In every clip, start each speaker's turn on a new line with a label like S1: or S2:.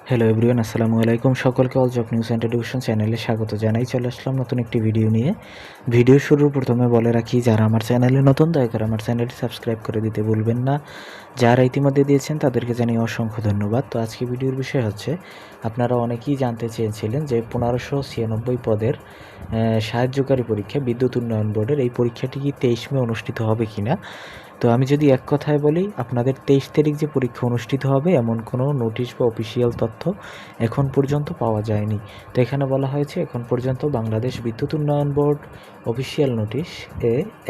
S1: Hello everyone, আসসালামু আলাইকুম। সকলকে all job news and education চ্যানেলে স্বাগত জানাই। চলে আসলাম নতুন একটি ভিডিও নিয়ে। ভিডিও শুরুর প্রথমে বলে রাখি, যারা আমার চ্যানেলে নতুন দয়া করে আমার চ্যানেলটি সাবস্ক্রাইব করে দিতে ভুলবেন না। যারা ইতিমধ্যে দিয়েছেন তাদেরকে জানিয়ে অসংখ্য ধন্যবাদ। তো আজকে ভিডিওর বিষয় হচ্ছে, আপনারা অনেকেই জানতে চেয়েছিলেন যে 1596 পদের সাহায্যকারী পরীক্ষা বিদ্যুৎ উন্নয়ন বোর্ডের এই পরীক্ষাটি কি 23 মে অনুষ্ঠিত হবে কিনা। তো আমি যদি এক কথায় বলি, আপনাদের 23 তারিখ যে পরীক্ষা অনুষ্ঠিত হবে এমন কোনো নোটিশ বা অফিসিয়াল তথ্য এখন পর্যন্ত পাওয়া যায়নি। তো এখানে বলা হয়েছে, এখন পর্যন্ত বাংলাদেশ বিদ্যুৎ উন্নয়ন বোর্ড অফিসিয়াল নোটিশ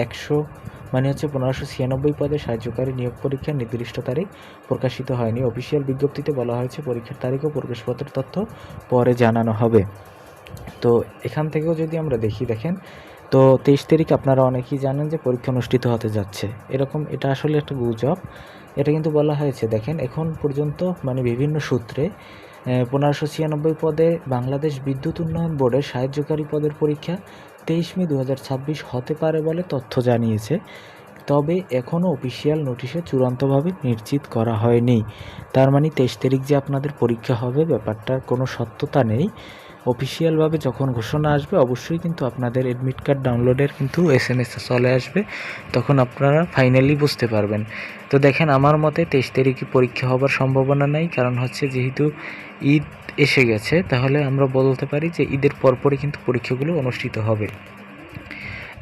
S1: 1596 পদে সাহায্যকারী নিয়োগ পরীক্ষার নির্দিষ্ট তারিখ প্রকাশিত হয়নি। অফিসিয়াল বিজ্ঞপ্তিতে বলা হয়েছে পরীক্ষার তারিখ ও প্রবেশপত্রের তথ্য পরে জানানো হবে। তো এখান থেকেও যদি আমরা দেখেন, তো 23 তারিখ আপনারা অনেকেই জানেন যে পরীক্ষা অনুষ্ঠিত হতে যাচ্ছে। এটা আসলে একটা গুজব। এটা কিন্তু বলা হয়েছে, দেখেন এখন পর্যন্ত বিভিন্ন সূত্রে 1596 পদে বাংলাদেশ বিদ্যুৎ উন্নয়ন বোর্ডের সাহায্যকারী পদের পরীক্ষা 23 মে 2026 হতে পারে বলে তথ্য জানিয়েছে। তবে এখনও অফিসিয়াল নোটিশে চূড়ান্তভাবে নিশ্চিত করা হয়নি। তার 23 তারিখ যে আপনাদের পরীক্ষা হবে, ব্যাপারটার কোনো সত্যতা নেই। অফিসিয়ালভাবে যখন ঘোষণা আসবে, অবশ্যই কিন্তু আপনাদের অ্যাডমিট কার্ড ডাউনলোডের কিন্তু SMS চলে আসবে, তখন আপনারা ফাইনালি বুঝতে পারবেন। তো দেখেন, আমার মতে 23 তারিখে পরীক্ষা হবার সম্ভাবনা নাই। কারণ হচ্ছে, যেহেতু ঈদ এসে গেছে, তাহলে আমরা বলতে পারি যে ঈদের পরপরই কিন্তু পরীক্ষাগুলো অনুষ্ঠিত হবে।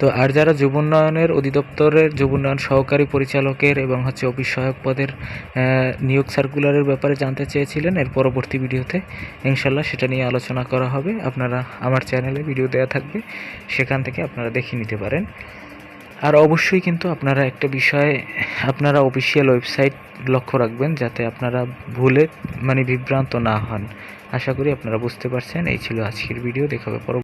S1: তো আর যারা যুব উন্নয়নের অধিদপ্তরের যুব উন্নয়ন সহকারী পরিচালকের এবং অফিস সহায়ক পদের নিয়োগ সার্কুলারের ব্যাপারে জানতে চেয়েছিলেন, এর পরবর্তী ভিডিওতে ইনশাল্লাহ সেটা নিয়ে আলোচনা করা হবে। আপনারা আমার চ্যানেলে ভিডিও দেওয়া থাকবে, সেখান থেকে আপনারা দেখে নিতে পারেন। আর অবশ্যই কিন্তু আপনারা একটা বিষয়ে আপনারা অফিসিয়াল ওয়েবসাইট লক্ষ্য রাখবেন, যাতে আপনারা ভুলে বিভ্রান্ত না হন। আশা করি আপনারা বুঝতে পারছেন। এই ছিল আজকের ভিডিও। দেখা হবে পরবর্তী